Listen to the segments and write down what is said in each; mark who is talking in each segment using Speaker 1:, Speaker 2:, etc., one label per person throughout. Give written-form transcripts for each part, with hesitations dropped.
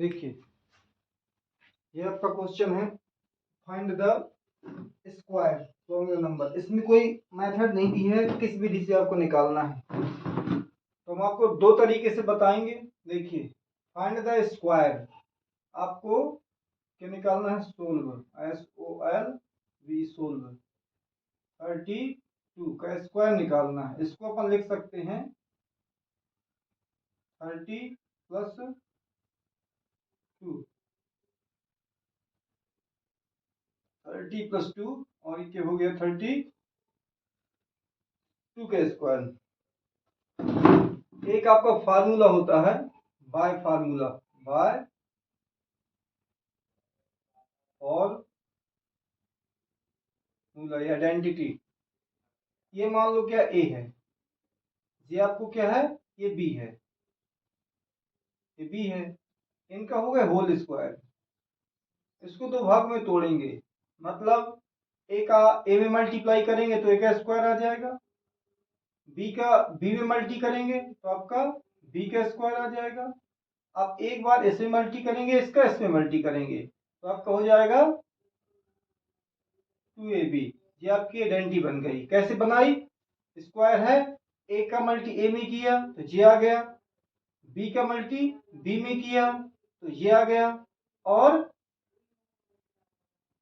Speaker 1: देखिए ये आपका क्वेश्चन है, find the square polynomial number. इसमें कोई मेथड नहीं दी है, किस विधि से आपको निकालना है। तो हम आपको दो तरीके से बताएंगे। देखिए फाइंड द स्क्वायर, आपको क्या निकालना है, सोल्व, SOLV, सोल्व 32 का स्क्वायर निकालना है। इसको अपन लिख सकते हैं 30 + 2, 30 + 2 और ये हो गया 32 का स्क्वायर। एक आपका फार्मूला होता है बाय फार्मूला, बाय फॉर्मूला या आइडेंटिटी। ये मान लो क्या ए है, ये आपको क्या है, ये बी है, ये बी है, इनका हो गया होल स्क्वायर। इसको दो भाग में तोड़ेंगे, मतलब ए का ए में मल्टीप्लाई करेंगे तो ए का स्क्वायर आ जाएगा, बी का बी में मल्टी करेंगे तो आपका बी का स्क्वायर आ जाएगा। आप एक बार इसमें मल्टी करेंगे, इसका इसमें मल्टी करेंगे तो आपका हो जाएगा 2ab। ये आपकी आइडेंटिटी बन गई। कैसे बनाई, स्क्वायर है, ए का मल्टी ए में किया तो ये आ गया, बी का मल्टी बी में किया तो ये आ गया, और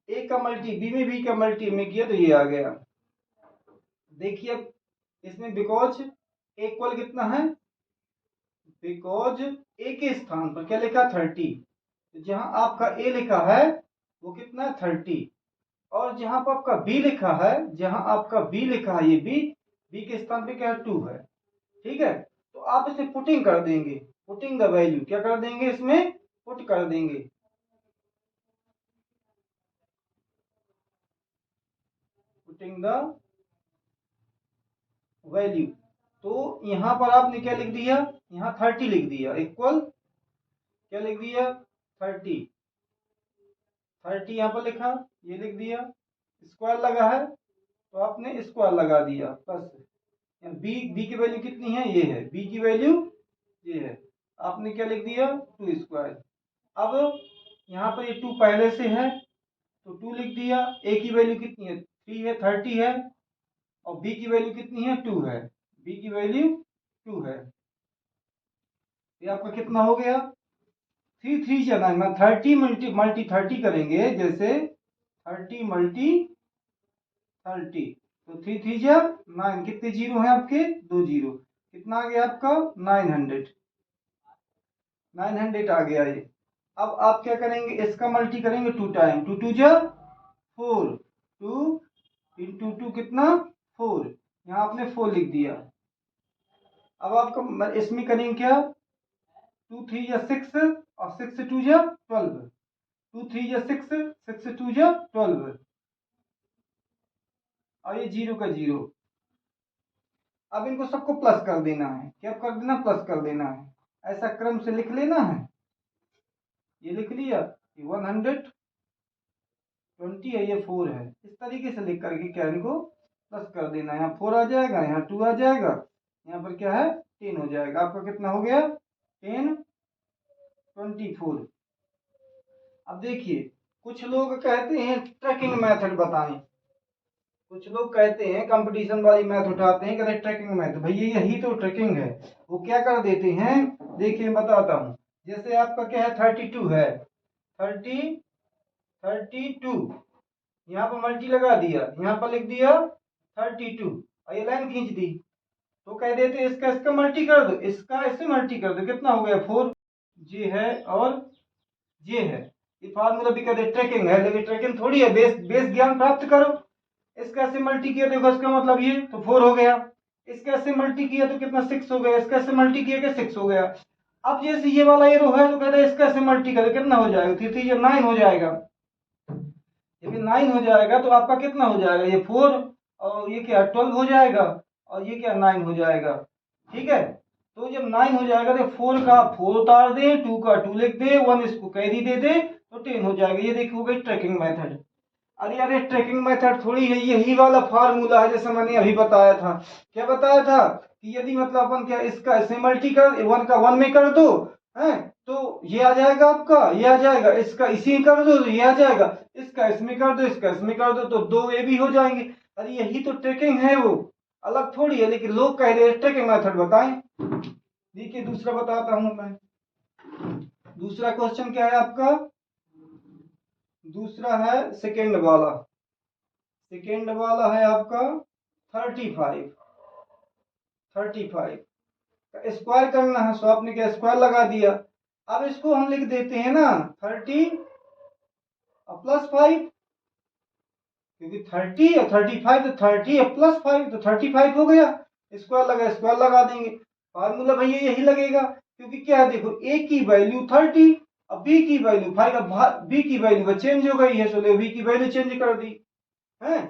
Speaker 1: ए का मल्टी बी में, बी का मल्टी में किया तो ये आ गया। देखिए अब इसमें बिकॉज इक्वल कितना है, बिकॉज ए के स्थान पर क्या लिखा 30, तो जहां आपका ए लिखा है वो कितना है 30, और जहां पर आपका बी लिखा है, जहां आपका बी लिखा है, ये बी के स्थान पे क्या है 2 है। ठीक है, तो आप इसे पुटिंग कर देंगे, पुटिंग द वैल्यू, क्या कर देंगे, इसमें पुट कर देंगे, पुटिंग द वैल्यू। तो यहां पर आपने क्या लिख दिया, यहां 30 लिख दिया, इक्वल क्या लिख दिया 30, 30 यहां पर लिखा, ये लिख दिया, स्क्वायर लगा है तो आपने स्क्वायर लगा दिया, प्लस बी की वैल्यू कितनी है, ये है, बी की वैल्यू ये है, आपने क्या लिख दिया 2 स्क्वायर। अब यहाँ पर ये 2 पहले से है तो 2 लिख दिया, ए की वैल्यू कितनी है 3 है, 30 है, और बी की वैल्यू कितनी है 2 है, बी की वैल्यू 2 है। ये आपका कितना हो गया 3 3 जाना है, 30 मल्टी 30 करेंगे, जैसे 30 मल्टी 30 तो 3 3 जा 9, कितने जीरो है आपके, 2 जीरो, कितना आ गया आपका 900, 900 आ गया ये। अब आप क्या करेंगे, इसका मल्टी करेंगे 2 टाइम, 2 2 जा 4, 2 इंटू 2 कितना 4, यहाँ आपने 4 लिख दिया। अब आपका इसमें करेंगे क्या, 2 3 या 6 और 6 2 जा 12, 2 3 या 6, 6 2 जा 12, और ये 0 का 0। अब इनको सबको प्लस कर देना है, क्या कर देना, प्लस कर देना है, ऐसा क्रम से लिख लेना है। ये लिख लिया, ये 120 है, ये 4 है, इस तरीके से लिख करके क्या इनको प्लस कर देना है। यहाँ 4 आ जाएगा, यहाँ 2 आ जाएगा, यहाँ पर क्या है 10 हो जाएगा। आपका कितना हो गया 10 24। अब देखिए कुछ लोग कहते हैं ट्रैकिंग मेथड बताएं, कुछ लोग कहते हैं कंपटीशन वाली मैथ उठाते हैं, कहते हैं ट्रैकिंग मैथ, भैया यही तो ट्रैकिंग है। वो क्या कर देते हैं, देखिए बताता हूँ, जैसे आपका क्या है 32 है, 32 यहाँ पर मल्टी लगा दिया, यहाँ पर लिख दिया 32 और ये लाइन खींच दी, तो कह देते इसका इसका मल्टी कर दो, इसका इससे मल्टी कर दो, कितना हो गया 4, ये है और ये है। ये फार्मूला भी कहते ट्रैकिंग है, लेकिन ट्रैकिंग थोड़ी है, बेस ज्ञान प्राप्त करो। इसका ऐसे मल्टी किया देखो, इसका मतलब ये तो 4 हो गया, इसका ऐसे मल्टी किया तो कितना 6 हो गया, इसका ऐसे मल्टी किया क्या 6 हो गया। अब जैसे ये वाला एरो है तो कहता है इसका ऐसे मल्टी करो, कितना हो जाएगा, 3 ये 9 हो जाएगा। जब 9 हो जाएगा तो आपका कितना हो जाएगा, ये 4 और ये क्या 12 हो जाएगा, और ये क्या 9 हो जाएगा। ठीक है, तो जब 9 हो जाएगा तो 4 का 4 उतार दे, 2 का 2 लिख दे, 1 इसको कैरी दे दे तो 10 हो जाएगा। ये देखो गई ट्रैकिंग मेथड। अरे अरे ट्रैकिंग मेथड थोड़ी है, यही वाला फार्मूला है जैसे मैंने अभी बताया था। क्या बताया था कि यदि मतलब अपन क्या इसका इससे मल्टी कर 1 का 1 में कर दो है तो ये आ जाएगा आपका, ये आ जाएगा, इसका इसी में कर दो तो ये आ जाएगा, इसका इसमें कर दो, इसका इसमें कर दो तो 2 ए भी हो जाएंगे। अरे यही तो ट्रैकिंग है, वो अलग थोड़ी है। लेकिन लोग कह रहे हैं ट्रैकिंग मेथड बताएं। देखिए दूसरा बताता हूं मैं। दूसरा क्वेश्चन क्या है आपका? दूसरा है सेकेंड वाला। सेकेंड वाला है आपका 35। 35 स्क्वायर करना है, सो आपने क्या स्क्वायर लगा दिया। अब इसको हम लिख देते हैं ना 30 प्लस 5, क्योंकि 30 और 35 तो 30 प्लस 5 तो 35 हो गया। स्क्वायर लगा देंगे। फार्मूला भैया यही लगेगा, क्योंकि क्या है देखो, ए की वैल्यू 30 अब बी की वैल्यू 5, अब बी की वैल्यू चेंज हो गई है, चलो बी की वैल्यू चेंज कर दी है।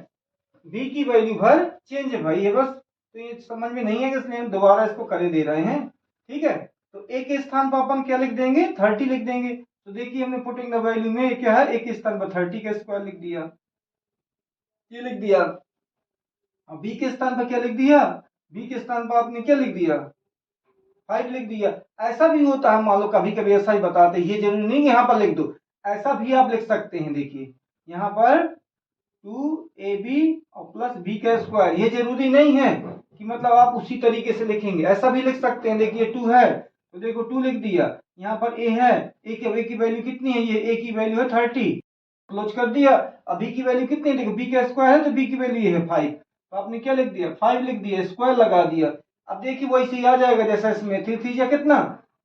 Speaker 1: बी की वैल्यू भर चेंज है भाई, ये बस। तो ये समझ में नहीं है, इसलिए हम दोबारा इसको करे दे रहे हैं। ठीक है, तो ए के स्थान पर अपन क्या लिख देंगे? 30 लिख देंगे। तो देखिए हमने पुटिंग द वैल्यू में क्या है, ए के स्थान पर 30 का स्क्वायर लिख दिया, ये लिख दिया। अब बी के स्थान पर क्या लिख दिया? बी के स्थान पर आपने क्या लिख दिया? 5 लिख दिया। ऐसा भी होता है, मान लो कभी कभी ऐसा ही बताते हैं, ये जरूरी नहीं यहाँ पर लिख दो, ऐसा भी आप लिख सकते हैं। देखिए यहाँ पर 2ab और प्लस बी का स्क्वायर, ये जरूरी नहीं है कि मतलब आप उसी तरीके से लिखेंगे, ऐसा भी लिख सकते हैं। देखिए 2 है तो देखो 2 लिख दिया। यहाँ पर ए है, ए की वैल्यू कितनी है? ये ए की वैल्यू है 30, क्लोज कर दिया। अब बी की वैल्यू कितनी है? देखो बी का स्क्वायर है तो बी की वैल्यू ये है 5, तो आपने क्या लिख दिया? 5 लिख दिया, स्क्वायर लगा दिया। अब देखिए वैसे ही आ जाएगा जैसा इसमें 3 3 या कितना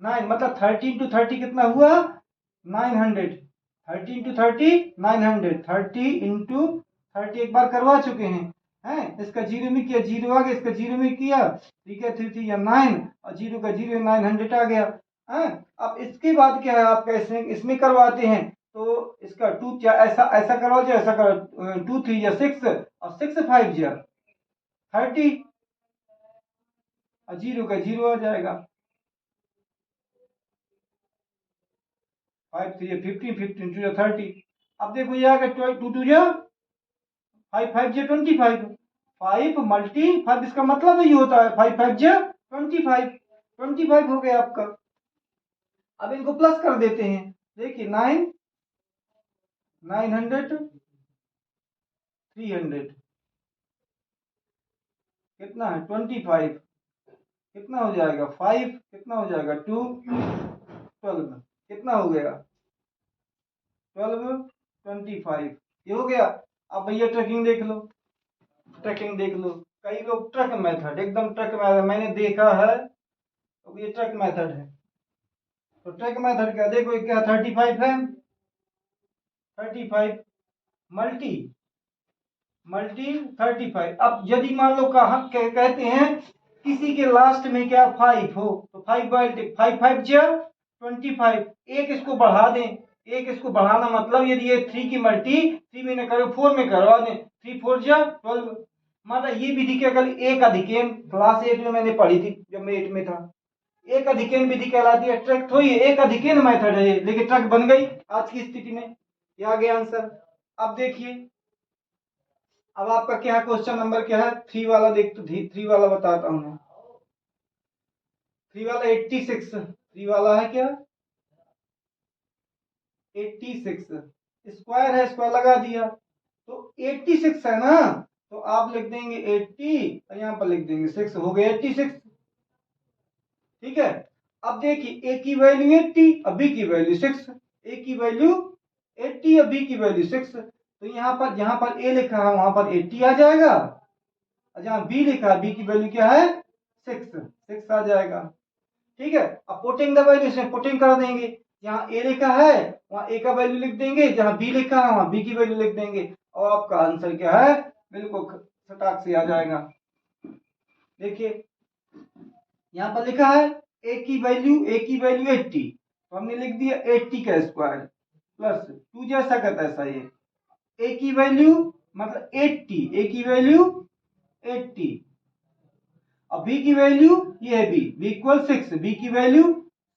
Speaker 1: 9, मतलब 30 इंटू 30 कितना हुआ? 900। 30 इंटू 30 900, 30 इंटू 30 एक बार करवा चुके हैं। इसका जीरो में किया, जीरो आ गया, इसका जीरो में किया, ठीक है, 3 3 या 9 और जीरो का जीरो 900 आ गया है। अब इसके बाद क्या है आपका, इसमें करवाते हैं तो इसका 2 क्या ऐसा ऐसा करवाओ, जो ऐसा करो 2 3 या 6 और 6 5 या 30 और जीरो का जीरो आ जाएगा। 5 3 15, 15 2 या 30। अब देखो ये आ गया 2 2 या 5 5 या 25, 5 मल्टी 5, इसका मतलब ही होता है 5 5 या 25, 25 हो गया आपका। अब इनको प्लस कर देते हैं। देखिए 9 900 300 कितना है 25, कितना हो जाएगा 5, कितना हो जाएगा 2 12, कितना हो गया 12 25, ये हो गया। अब भैया ट्रैकिंग देख लो, ट्रैकिंग देख लो। कई लोग ट्रक मेथड, एकदम ट्रक मेथड मैंने देखा है, तो ये ट्रक मेथड है। तो ट्रक मेथड क्या, देखो क्या 35 है, 35 मल्टी मल्टी 35। अब यदि मान लो कहा कहते हैं किसी के लास्ट में क्या 5 हो, तो 5 बाई 5 5 जा 25, एक इसको बढ़ा दें, एक इसको बढ़ाना मतलब यदि ये 3 की मल्टी 3 में करो 4 में करवा दें, 3 4 जा 12। मतलब ये विधि क्या कल एक अधिकेन क्लास 8 में मैंने पढ़ी थी जब मैं 8 में था। एक अधिकेन विधि कहलाती है, ट्रक थोड़ी एक अधिकेन मेथड है ये, लेकिन ट्रक बन गई आज की स्थिति में। ये आ गया आंसर। अब देखिए अब आपका क्या है, क्वेश्चन नंबर क्या है 3 वाला, देख तो 3 वाला बताता हूं मैं। 3 वाला 86, 3 वाला है क्या 86, स्क्वायर है, स्क्वायर लगा दिया तो 86 है ना, तो आप लिख देंगे 80 और यहाँ पर लिख देंगे 6, हो गया 86। ठीक है, अब देखिए ए की वैल्यू 80 और बी की वैल्यू 6, ए की वैल्यू 80 और बी की वैल्यू 6, तो यहाँ पर जहां पर ए लिखा है वहां पर 80 आ जाएगा, और जहां बी लिखा है बी की वैल्यू क्या है 6 आ जाएगा। ठीक है, अब पुटिंग द वैल्यू से पुटिंग कर देंगे, जहां ए लिखा है वहां ए का वैल्यू लिख देंगे, जहां बी लिखा है वहां बी की वैल्यू लिख देंगे, और आपका आंसर क्या है बिल्कुल फटाक से आ जाएगा। देखिए यहाँ पर लिखा है ए की वैल्यू 80, तो हमने लिख दिया 80 का स्क्वायर प्लस 2 जैसा का तैसा, ये ए की वैल्यू मतलब 80, ए की वैल्यू 80 और बी की वैल्यू ये है बी इक्वल 6, बी की वैल्यू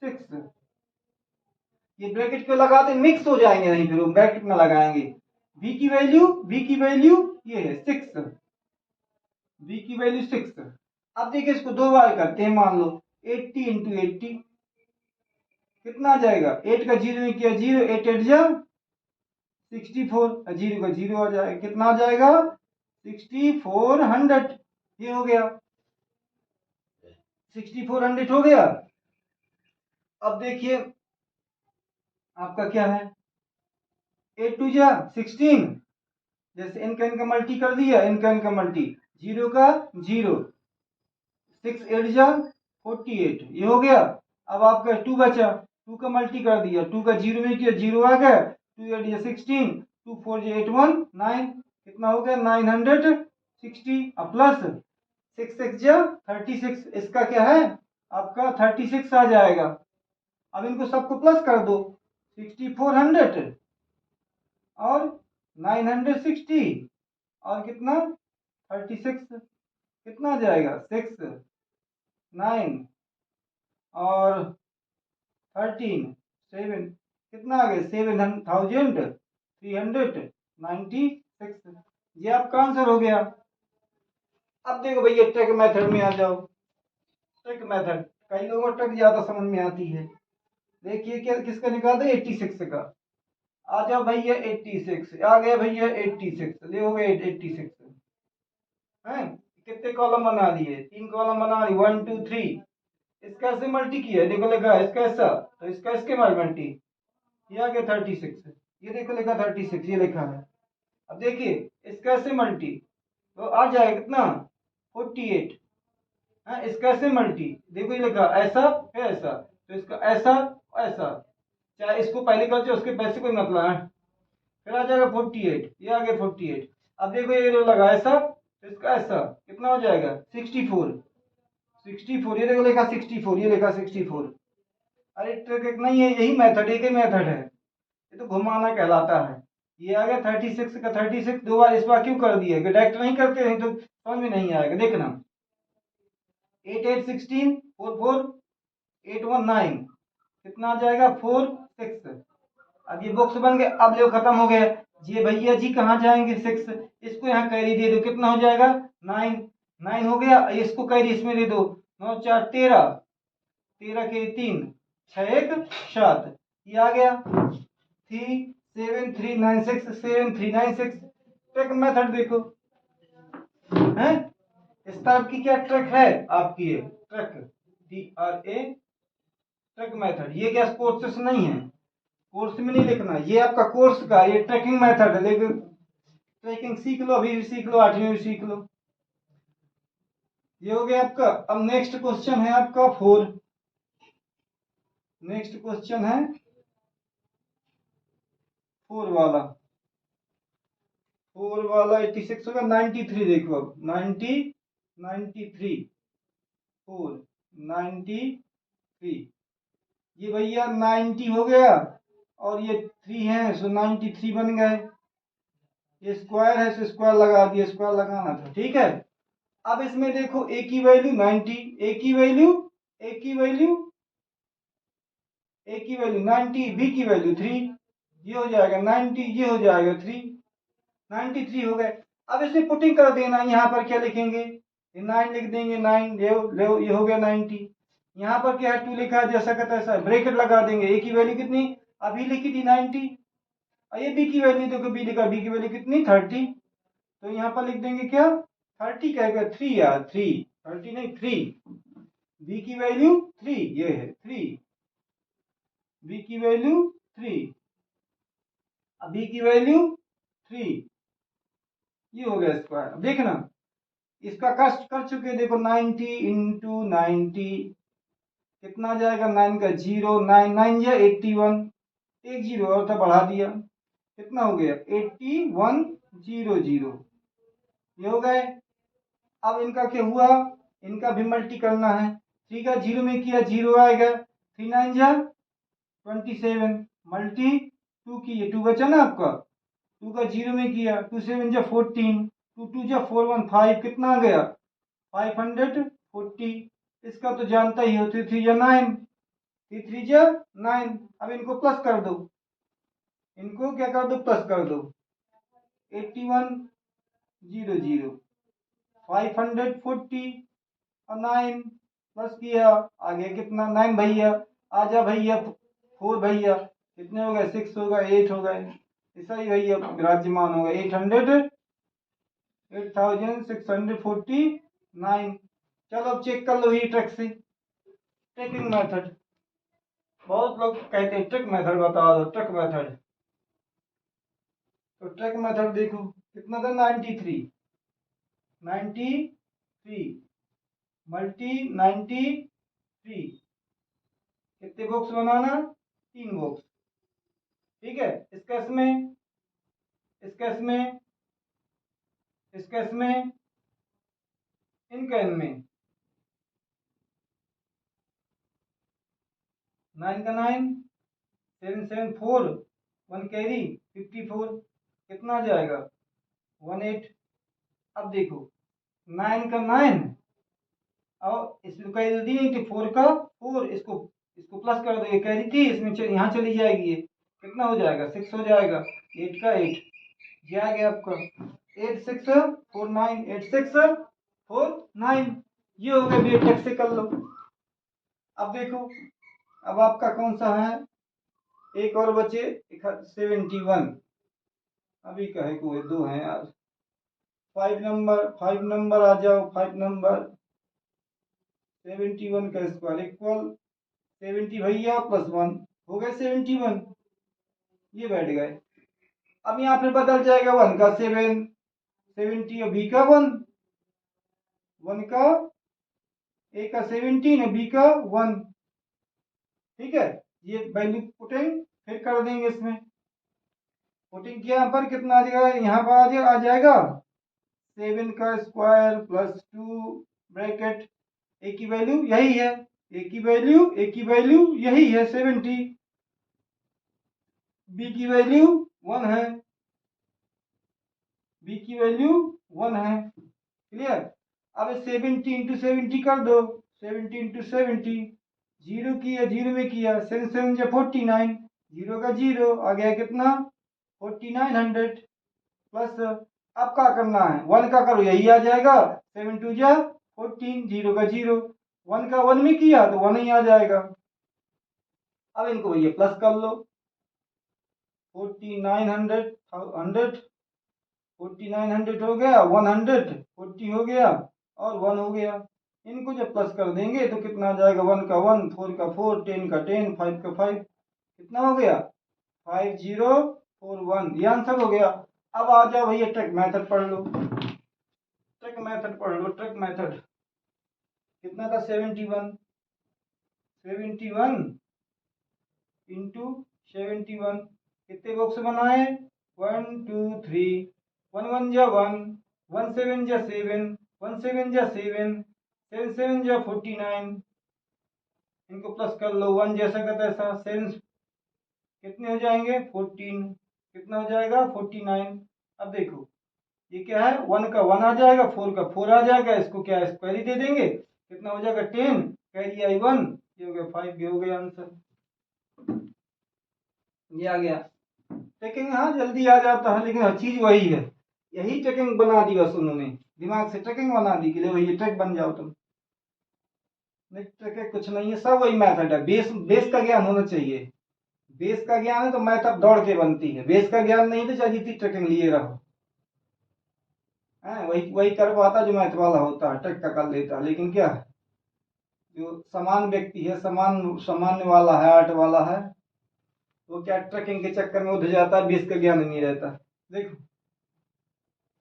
Speaker 1: 6। ये ब्रैकेट क्यों लगाते, मिक्स हो जाएंगे नहीं, फिर ब्रैकेट में लगाएंगे। बी की वैल्यू ये है 6, बी की वैल्यू 6। अब देखिए इसको दो बार करते हैं, मान लो 80 इंटू 80 कितना आ जाएगा, 8 का 0 में किया 0, 8 8 जा 64, 0 का 0 आ जाएगा, कितना आ जाएगा 6400। ये हो गया 6400 हो गया। अब देखिए आपका क्या है, 8 2 जा 16, जैसे इनका मल्टी कर दिया, इनका मल्टी, 0 का 0, 6 8 जा 48, ये हो गया। अब आपका 2 बचा, 2 का मल्टी कर दिया, 2 का 0 में किया 0 आ गया, 2 8 जा 16, 2 4 जा 8 1 9, कितना हो गया 960, अब प्लस 6 6 जा 36, इसका क्या है आपका 36 आ जाएगा। अब इनको सबको प्लस कर दो, 6400 और 960 और कितना 36, कितना आ जाएगा 6 9 और 13 7, कितना आ गया 7396। ये आपका आंसर हो गया। अब देखो भैया ट्रिक मेथड में आ जाओ। ट्रिक मेथड कई लोगों को ट्रिक ज्यादा समझ में आती है। देखिए क्या किसका निकाला था 86 का, आ जाओ भैया 86 आ गया भैया 86, ले हो गया 86 है। कितने कॉलम बना दिए, 3 कॉलम बना दी, 1 2 3। इसका ऐसे मल्टी किया है, देखो लिखा है इसका ऐसा, तो इसका इसके मल्टी, ये आ गया 36, ये देखो लिखा 36, ये लिखा है। अब देखिए इसका ऐसे मल्टी, तो आ जाएगा कितना 48 है। इसका ऐसे मल्टी, देखो ये लिखा ऐसा फिर ऐसा, तो इसका ऐसा ऐसा, चाहे इसको पहले कर दो उसके पैसे कोई मतलब है, फिर आ जाएगा 48, ये आ गया 48। अब देखो ये जो लगा ऐसा, तो इसका ऐसा कितना हो जाएगा 64, 64, ये देखो लिखा 64, ये लिखा 64। अरे ट्रिक नहीं है, यही मेथड, एक ही मेथड है, ये तो घुमाना कहलाता है। ये आ गया 36 का 36, दो बार इस बार क्यों कर दिया, डायरेक्ट नहीं करते नहीं तो समझ में नहीं आएगा। देखना 8 8 16 4 4 8 1 9, कितना आ जाएगा 4 6। अब ये बॉक्स बन गए, अब ले खत्म हो गया। ये भैया जी कहाँ जाएंगे 6, इसको यहाँ कैरी दे दो, कितना हो जाएगा 9, 9 हो गया, इसको कैरी इसमें दे दो, 9 4 13, 13 के 3 6 1 7, ये आ गया 37396, 7396। ट्रिक मेथड देखो है, इस टाइप की क्या ट्रिक है आपकी, ये ट्रिक TRA ट्रिक मेथड। ये क्या कोर्सेस नहीं है, कोर्स में नहीं लिखना, ये आपका कोर्स का ये ट्रैकिंग मेथड है, लेकिन ट्रैकिंग सीख लो, अभी भी सीख लो, 8वीं भी सीख लो। ये हो गया आपका। अब नेक्स्ट क्वेश्चन है आपका 4, नेक्स्ट क्वेश्चन है 4 वाला, 4 वाला 86 होगा, 93 देखो, अब 90 93 4 93, ये भैया 90 हो गया और ये 3 है, सो 93 बन गए। ये स्क्वायर है, सो स्क्वायर लगा दिया, स्क्वायर लगाना था, ठीक है। अब इसमें देखो ए की वैल्यू 90, ए की वैल्यू, ए की वैल्यू, ए की वैल्यू 90, बी की वैल्यू 3, ये हो जाएगा 90, ये हो जाएगा 3, 93 हो गए। अब इसमें पुटिंग कर देना, यहाँ पर क्या लिखेंगे 9 लिख देंगे, 9 ले ले, ये हो गया 90। यहाँ पर क्या है 2 लिखा है, जैसा का तैसा, ब्रैकेट लगा देंगे, ए की वैल्यू कितनी अभी लिखी थी 90, और ये बी की वैल्यू देखो, बी लिखा, बी की वैल्यू कितनी 30, तो यहाँ पर लिख देंगे क्या 30 कहेगा 3 यार, 3 30 नहीं 3, बी की वैल्यू 3, ये है 3, बी की वैल्यू 3, अब बी की वैल्यू 3, ये हो गया स्क्वायर। अब देखना इसका कष्ट कर चुके, देखो 90 इंटू 90, कितना आ जाएगा 9 का 0, 9 9 या 81, एक जीरो और था बढ़ा दिया, कितना हो गया 8100, ये हो गए। अब इनका क्या हुआ, इनका भी मल्टी करना है, 3 का 0 में किया 0 आएगा, 3 9 जा 27, मल्टी 2 की, ये 2 बचा ना आपका, 2 का 0 में किया 2 7 जा 14, 2 2 जा 4 1 5, कितना आ गया 540। इसका तो जानता ही हो, 3 3 जा 9, 3 3 जा 9। अब इनको प्लस कर दो, इनको क्या कर दो प्लस कर दो, 8100, 540 और 9 प्लस किया, आ गया कितना 9 भैया, आजा भैया 4 भैया कितने हो गए 6 हो गए 8 हो गए, ऐसा ही भैया विराजमान होगा 8649। चलो अब चेक कर लो ये ट्रिक से, ट्रिकिंग मेथड। बहुत लोग कहते हैं ट्रिक मेथड बता दो, ट्रिक मेथड। तो ट्रिक मेथड देखो कितना था 93 मल्टी 93, कितने बॉक्स बनाना 3 बॉक्स, ठीक है। इस केस में इस केस में इस केस में इन कैन में 9 का 9 7 7 4 1 कैरी 54, कितना आ जाएगा 18। अब देखो 9 का 9 और इसमें कैरी दी नहीं थी 4 का 4, इसको इसको प्लस कर दो, ये कैरी थी इसमें यहाँ चली जाएगी, ये कितना हो जाएगा 6 हो जाएगा, 8 का 8 ये आ गया आपका 8649 8649, ये हो गया बी टेक से कर लो। अब देखो अब आपका कौन सा है, एक और बचे 71, अभी कहे को 2 हैं यार, 5 नंबर आ जाओ, 5 नंबर 71 का स्क्वायर इक्वल 70 भैया प्लस 1 हो गए 71, ये बैठ गए। अब यहाँ पे बदल जाएगा 1 का 7 70 और बी का 1 का ए का 17 और बी का 1, ठीक है। ये वैल्यू पुटिंग फिर कर देंगे, इसमें पुटिंग किया यहाँ पर कितना आ जाएगा, यहाँ पर आ जाएगा 7 का स्क्वायर प्लस 2 ब्रैकेट, ए की वैल्यू यही है, ए की वैल्यू यही है 70, बी की वैल्यू 1 है, बी की वैल्यू 1 है, क्लियर। अब 70 इंटू 70 कर दो, 70 इंटू 70 जीरो किया, जीरो में किया 7 7 जा 49, जीरो का जीरो आ गया कितना 4900 प्लस, अब क्या करना है 1 का करो यही आ जाएगा 7 2 जा 14, जीरो का जीरो, 1 का 1 में किया तो 1 ही आ जाएगा। अब इनको भैया प्लस कर लो 4900 4900 हो गया, 140 हो गया और 1 हो गया। इनको जब प्लस कर देंगे तो कितना आ जाएगा 1 का 1 4 का 4 10 का 10 5 का 5, कितना हो गया 5041, ये आंसर हो गया। अब आ जाओ भैया ट्रिक मेथड पढ़ लो, ट्रिक मेथड पढ़ लो, ट्रिक मेथड कितना था 71 इंटू 71, कितने बॉक्स बनाए 1 2 3, 1 1 जा 1 1 7 जा 7 1 7 जा 7 7 7 जा 49, इनको प्लस कर लो 1 जैसा का तैसा 7 कितने हो जाएंगे 14, कितना हो जाएगा 49। अब देखो ये क्या है 1 का 1 आ जाएगा, 4 का 4 आ जाएगा, इसको क्या स्क्वायर ही दे देंगे, कितना हो जाएगा 10 कैरी आई 1, ये हो गया 5, ये हो गया आंसर, ये आ गया। ट्रिकिंग हाँ जल्दी आ जाता है लेकिन हर चीज वही है, यही ट्रिकिंग बना दी बस उन्होंने, दिमाग से ट्रिकिंग बना दी कि ले वही ट्रिक बन जाओ तुम, नहीं ट्रिक कुछ नहीं है, सब वही मेथड है, बेस बेस का ज्ञान होना चाहिए, बेस का ज्ञान है तो मैथ अब दौड़ के बनती है, बेस का ज्ञान नहीं तो चाहे जितनी ट्रिकिंग लिए रहो, वही वही कर पाता जो मैथ वाला होता है, ट्रिक का कर लेता, लेकिन क्या है जो समान व्यक्ति है, सामान्य वाला है, आर्ट वाला है, वो क्या ट्रैकिंग के चक्कर में उठ जाता है, बेस का ज्ञान नहीं रहता। देखो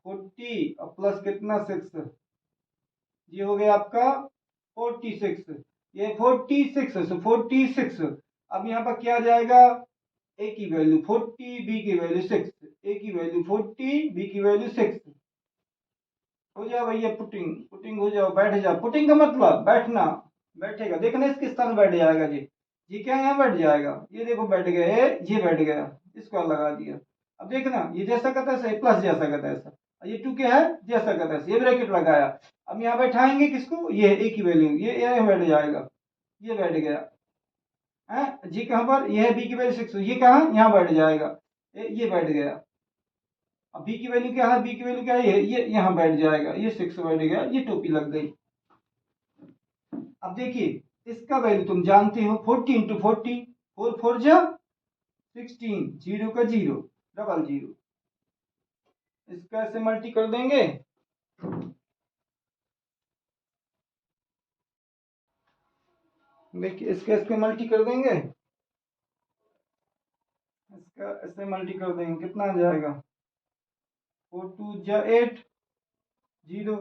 Speaker 1: 40 और प्लस कितना 6, ये हो गया आपका 46, ये 46, अब यहाँ पर क्या जाएगा ए की वैल्यू 40 बी की वैल्यू 6, ए की वैल्यू 40 बी की वैल्यू 6, हो जाओ भैया पुटिंग हो जाओ, बैठ जाओ, पुटिंग का मतलब बैठना, बैठेगा देखना इसके स्थान बैठ जाएगा जी क्या यहाँ बैठ जाएगा, ये देखो बैठ गया, ये बैठ गया, इसको लगा दिया। अब देखना ये जैसा का तैसा प्लस जैसा का तैसा, ये 2 क्या है जैसा का तैसा, ये ब्रैकेट लगाया, अब यहाँ बैठाएंगे किसको, ये ए की वैल्यू, ये बैठ जाएगा, ये बैठ गया है जी, कहाँ पर ये है बी की वैल्यू 6, ये कहाँ यहाँ बैठ जाएगा, ये बैठ गया। अब बी की वैल्यू क्या है, बी की वैल्यू क्या है, ये यहाँ बैठ जाएगा, ये 6 बैठ गया, ये टोपी लग गई। अब देखिए इसका वैल्यू तुम जानते हो 40 इंटू 40, 4 4 जा 16, 0 का 0, डबल 0, इसका ऐसे मल्टी कर देंगे। देखिए इसका इसके मल्टी कर देंगे, इसका ऐसे मल्टी कर देंगे, कितना आ जाएगा 4 2 जा 8, 0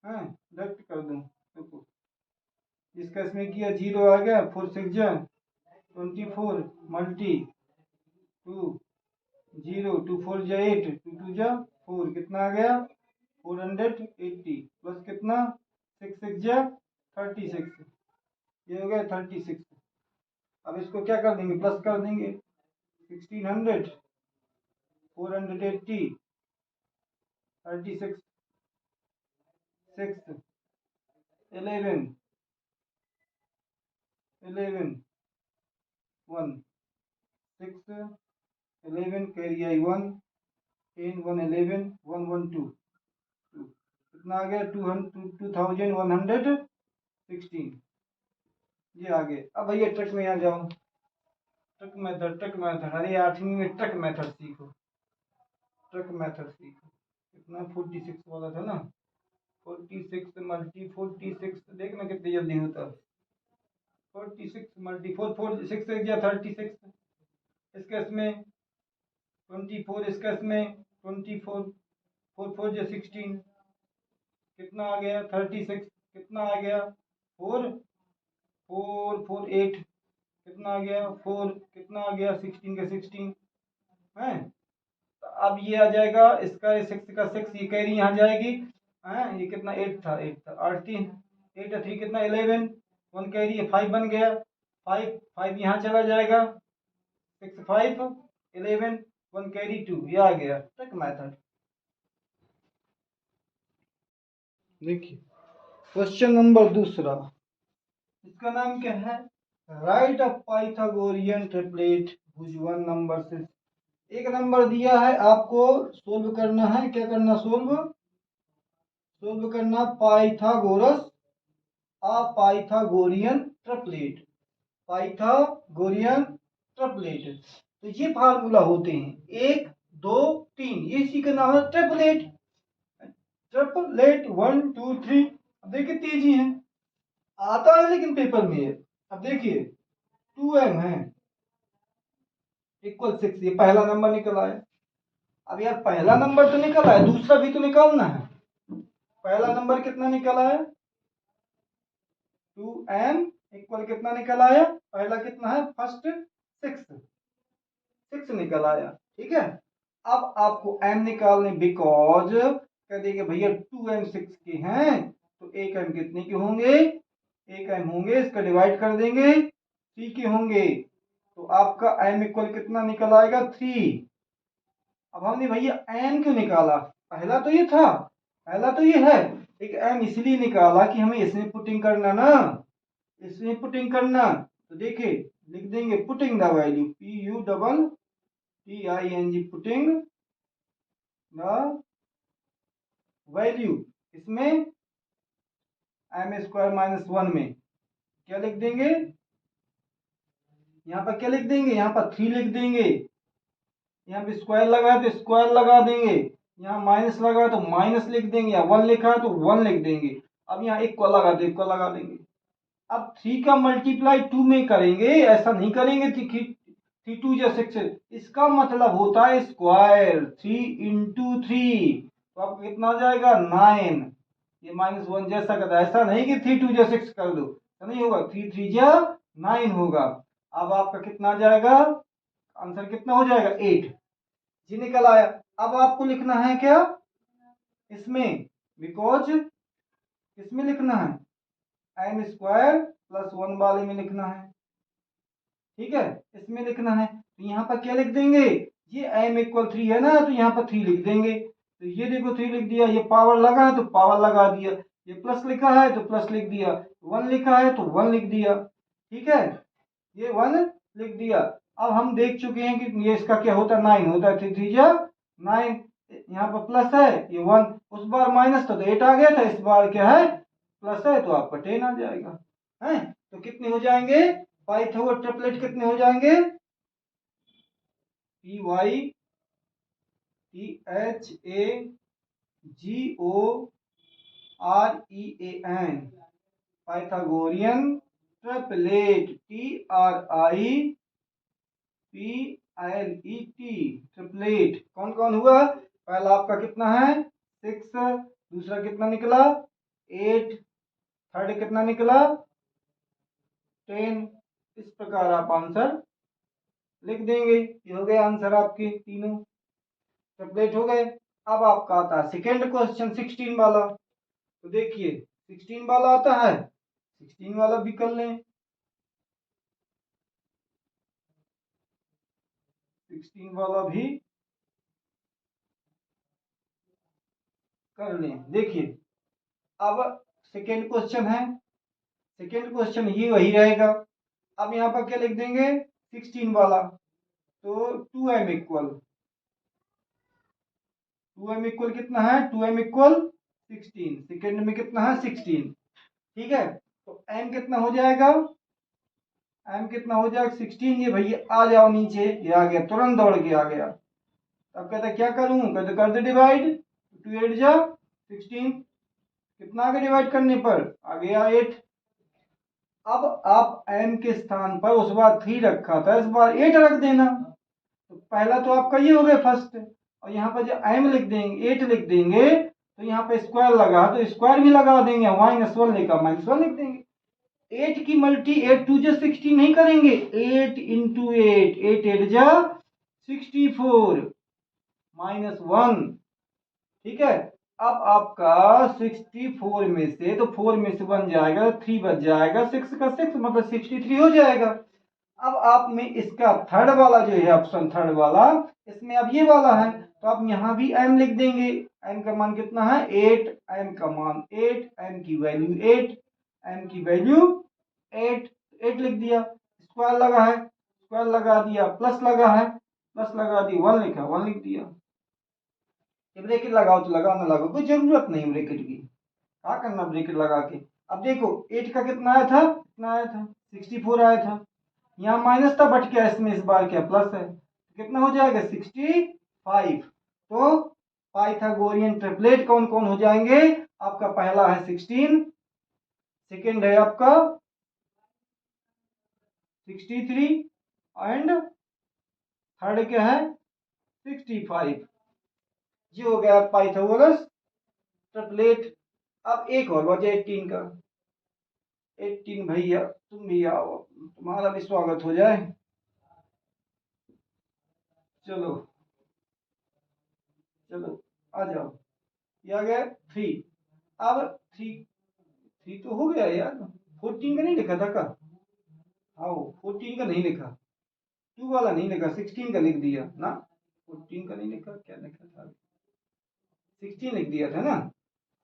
Speaker 1: है, डायरेक्ट कर दूं देखो, इसका इसमें किया 0 आ गया, 4 6 जा 24 मल्टी 2 0 2 4 जा 8, 2 2 जा 4, कितना आ गया 480 प्लस कितना 6 6 जा 36, ये हो गया 36। अब इसको क्या कर देंगे, प्लस कर देंगे, 1600 480 36 6 11 11 1 6 11 कैरी आई 1 10 1 11 1 1 2, कितना आ गया 2116, ये आ गए। अब भैया ट्रिक में आ जाओ, ट्रिक मेथड, अरे 8वीं में ट्रिक मेथड सीखो, ट्रिक मेथड सीखो। कितना 46 वाला था ना, 46 मल्टी 46, देखना कितनी जल्दी होता है, 46 मल्टी 4 4 6 6 या 36, इसके इसमें 24, इसका इसमें 24, 4 4 या 16, कितना आ गया 36, कितना आ गया 4 4 4 8, कितना आ गया 4, कितना आ गया 16 का 16 है। तो अब ये आ जाएगा, इसका 6 का 6, ये कैरी यहाँ जाएगी है, ये कितना 8 था 8 था 8 3 8 3 कितना 11, 1 कैरी 5 बन गया, 5 5 यहाँ चला जाएगा, 6 5 11 1 कैरी 2, ये आ गया ट्रिक मेथड। देखिए क्वेश्चन नंबर दूसरा, इसका नाम क्या है, right a Pythagorean triplet which one number से, एक नंबर दिया है आपको, सोल्व करना है, क्या करना सोल्व करना पाइथागोरस अ पाइथागोरियन ट्रिपलेट, पाइथागोरियन ट्रिपलेट। तो ये फार्मूला होते हैं 1 2 3, ये इसी का नाम है ट्रिपलेट, ट्रिपलेट 1 2 3। अब देखिए तेजी है, आता है लेकिन पेपर में है। अब देखिए 2m है इक्वल 6, ये पहला नंबर निकल आया। अब यार पहला नंबर तो निकल आया, दूसरा भी तो निकालना है। पहला नंबर कितना निकल आया 2m इक्वल कितना निकल आया, पहला कितना है फर्स्ट 6 निकल आया, ठीक है। अब आपको m निकालने, बिकॉज कह देंगे भैया 2m 6 के हैं, तो 1m कितने के होंगे, 1m होंगे, इसका डिवाइड कर देंगे 3 के होंगे, तो आपका m इक्वल कितना निकल आएगा 3। अब हमने भैया n क्यों निकाला, पहला तो ये था, पहला तो ये है, एक m इसलिए निकाला कि हमें इसमें पुटिंग करना ना, इसमें पुटिंग करना। तो देखिए लिख देंगे putting the value, PUTTING, putting the value, इसमें m स्क्वायर माइनस 1 में क्या लिख देंगे, यहाँ पर क्या लिख देंगे, यहाँ पर 3 लिख देंगे, यहाँ पे स्क्वायर लगा है तो स्क्वायर लगा देंगे, यहाँ माइनस लगा है तो माइनस लिख देंगे, या 1 लिखा है तो 1 लिख देंगे। अब यहाँ एक को लगा दे, एक को लगा देंगे। अब 3 का मल्टीप्लाई 2 में करेंगे, ऐसा नहीं करेंगे 3 2 या 6, इसका मतलब होता है स्क्वायर 3 इंटू 3, तो आपको कितना आ जाएगा 9, ये -1 जैसा करता है, ऐसा नहीं कि 3 2 या 6 कर दो, तो नहीं होगा, 3 3 या 9 होगा। अब आपका कितना आ जाएगा, आंसर कितना हो जाएगा 8 जी निकल आया। अब आपको लिखना है क्या इसमें, बिकॉज इसमें लिखना है m स्क्वायर प्लस 1 वाले में लिखना है, ठीक है, इसमें लिखना है। तो यहाँ पर क्या लिख देंगे, ये m इक्वल 3 है ना, तो यहाँ पर 3 लिख देंगे, तो ये देखो 3 लिख दिया, ये पावर लगा है तो पावर लगा दिया, ये प्लस लिखा है तो प्लस लिख दिया, 1 लिखा है तो 1 लिख दिया, ठीक है, ये 1 लिख दिया। अब हम देख चुके हैं कि ये इसका क्या होता है 9 होता है, 3 3 जा 9, यहाँ पर प्लस है, ये 1, उस बार माइनस था तो 8 आ गया था, इस बार क्या है प्लस है तो आपका 10 आ जाएगा, है। तो कितने हो जाएंगे पाइथागोरस ट्रिपलेट कितने हो जाएंगे? PYTHAGOREAN Pythagorean triplet TRIPLET triplet कौन कौन हुआ? पहला आपका कितना है 6, दूसरा कितना निकला 8, थर्ड कितना निकला 10। इस प्रकार आप आंसर लिख देंगे। ये हो गए आंसर आपके तीनों ट्रिपलेट हो गए। अब आपका आता है सेकेंड क्वेश्चन 16 वाला। तो देखिए 16 वाला आता है, 16 वाला भी कर लें। 16 वाला भी कर लें। देखिए अब सेकेंड क्वेश्चन है, सेकेंड क्वेश्चन ही वही रहेगा। अब यहाँ पर क्या लिख देंगे 16 वाला, तो 2m इक्वल कितना है 2m इक्वल 16, सेकेंड में कितना है 16। ठीक है, तो m कितना हो जाएगा, m कितना हो जाएगा 16। ये भैया आ जाओ नीचे, ये आ गया, तुरंत दौड़ के आ गया। अब कहते क्या करूं, कहते कर दे डिवाइड, 2 8 जा 16, कितना आगे डिवाइड करने पर आ गया 8। अब आप m के स्थान पर उस बार 3 रखा था, इस बार 8 रख देना। तो पहला तो आपका ये हो गया फर्स्ट, और यहाँ पर जो m लिख देंगे 8 लिख देंगे, तो यहाँ पे स्क्वायर लगा तो स्क्वायर भी लगा देंगे, -1 लिखा -1 लिख देंगे। 8 की मल्टी 8 2 जा 16 नहीं करेंगे, 8 इंटू 8, 8 8 जा 64 -1। ठीक है, अब आपका 64 में से, तो 4 में से 1 जाएगा, 3 बच जाएगा, 6 का 6 मतलब 63 हो जाएगा। अब आप में इसका थर्ड वाला जो है ऑप्शन थर्ड वाला, इसमें अब ये वाला है, तो आप यहाँ भी m लिख देंगे। m का मान कितना है 8, m का मान 8, m की वैल्यू 8, m की वैल्यू 8, 8 लिख दिया। स्क्वायर लगा है, स्क्वायर लगा दिया, प्लस लगा है, प्लस लगा दिया, 1 लिखा 1 लिख दिया। ब्रैकेट लगाओ तो लगाओ, ना लगाओ कोई जरूरत नहीं ब्रैकेट की, क्या करना ब्रैकेट लगा के। अब देखो 8 का कितना आया था, कितना आया था 64 आया था, यहाँ माइनस था बट क्या इसमें इस बार क्या प्लस है, कितना हो जाएगा 65। तो पाइथागोरियन ट्रिपलेट कौन कौन हो जाएंगे, आपका पहला है 16, सेकेंड है आपका 63 एंड थर्ड क्या है 65। ये हो गया पाइथागोरस ट्रिपलेट। अब एक और बचा 18 का। 18 भैया तुम भी आओ, तुम्हारा भी स्वागत हो जाए। चलो चलो आ जाओ, ये आ गया 3। अब 3 तो हो गया यार, 14 का नहीं लिखा था का, आओ 14 का नहीं लिखा, 2 वाला नहीं लिखा, 16 का लिख दिया ना, 14 का नहीं लिखा, क्या लिखा था 16 लिख दिया था ना,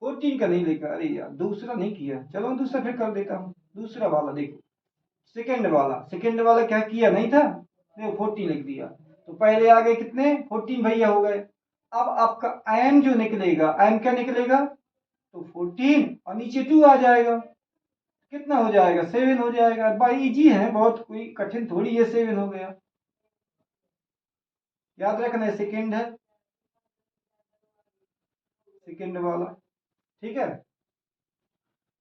Speaker 1: 14 का नहीं लिखा। अरे यार दूसरा नहीं किया, चलो दूसरा फिर कर देता हूँ। दूसरा वाला देखो, सेकेंड वाला, सेकेंड वाला क्या किया नहीं था, देखो 14 लिख दिया, तो पहले आ गए कितने 14 भैया हो गए। अब आपका m जो निकलेगा, m क्या निकलेगा, तो 14 और नीचे 2 आ जाएगा, कितना हो जाएगा 7 हो जाएगा। भाई इजी है बहुत, कोई कठिन थोड़ी है, 7 हो गया, याद रखना है सेकेंड है, सेकेंड वाला। ठीक है,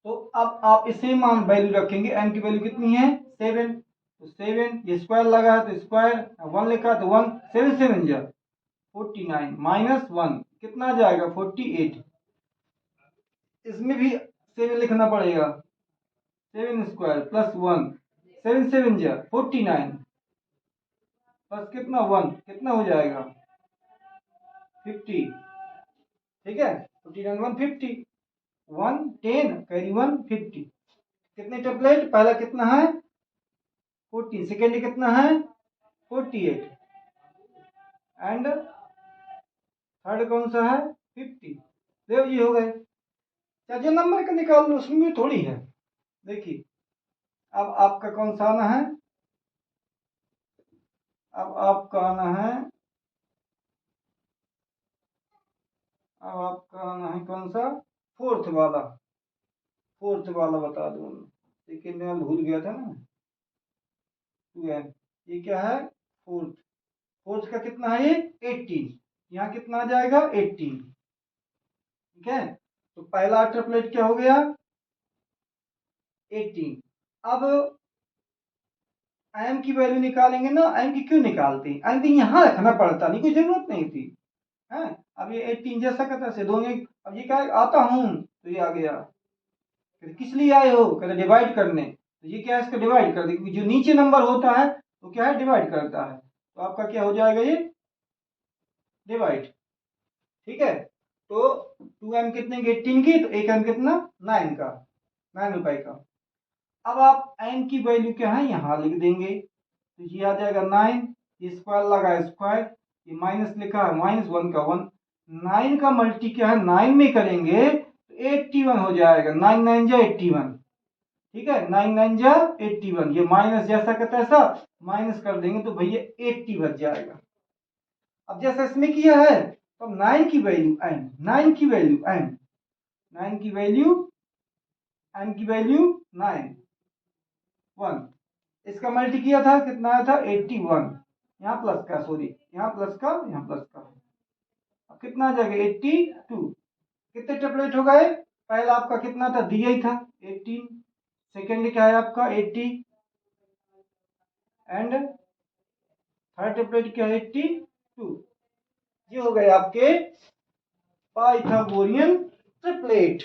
Speaker 1: तो अब आप इसे मान वैल्यू रखेंगे, m की वैल्यू कितनी है 7, तो 7 ये स्क्वायर लगा है तो स्क्वायर, 1 लिखा तो 1, 7 7 जा 49 -1 कितना आ जाएगा 48। इसमें भी 7 लिखना पड़ेगा, 7 स्क्वायर प्लस 1, 7 7 जा 49 प्लस कितना 1 कितना हो जाएगा 50। ठीक है, 49 1 50, 1 10 कैरी 1 50। कितने टेम्पलेट, पहला कितना है 14, सेकेंड कितना है 48 एंड थर्ड कौन सा है 50। देखो ये हो गए, जो नंबर का निकाल लो उसमें भी थोड़ी है। देखिए अब आपका कौन सा आना है, अब आपका आना है, अब आपका आना है कौन सा फोर्थ वाला, फोर्थ वाला बता दो, सेकेंड में भूल गया था ना, 2m, ये क्या है फोर्थ, फोर्थ का कितना है ये 18, यहाँ कितना आ जाएगा 18, ठीक है। तो पहला ट्रिपलेट क्या हो गया 18। अब एम की वैल्यू निकालेंगे ना, एम की क्यों निकालते हैं, एम की यहाँ रखना पड़ता, नहीं कोई जरूरत नहीं थी है। अब ये 18 जैसा का तैसे दोनों, अब ये क्या आता हूँ तो ये आ गया, किस लिए आए हो, कहते डिवाइड करने, तो ये क्या है इसका डिवाइड कर दे, क्योंकि जो नीचे नंबर होता है तो क्या है डिवाइड करता है, तो आपका क्या हो जाएगा ये डिवाइड, ठीक है। तो 2m कितने की 18 की, तो 1m कितना 9 का, 9 रुपए का। अब आप m की वैल्यू क्या है यहाँ लिख देंगे, तो ये आ जाएगा 9, ये स्क्वायर लगा स्क्वायर, ये माइनस लिखा है -1 का 1, 9 का मल्टी क्या है 9 में करेंगे तो 81 हो जाएगा, 9 9 जा 81, ठीक है 9 9 जा 81, ये माइनस जैसा का तैसा माइनस कर देंगे तो भैया 80 बच जाएगा। अब जैसा इसमें किया है तो 9 की वैल्यू n, 9 की वैल्यू n, 9 की वैल्यू n की वैल्यू 9 1, इसका मल्टी किया था कितना आया था 81, यहाँ प्लस का सॉरी यहाँ प्लस का यहाँ प्लस का, अब कितना आ जाएगा 82, कितने ट्रिपलेट हो गए, पहला आपका कितना था दिया ही था 18, सेकेंड क्या है आपका 80 एंड थर्ड ट्रिपलेट क्या है 82, ये हो गए आपके पाइथागोरियन ट्रिपलेट।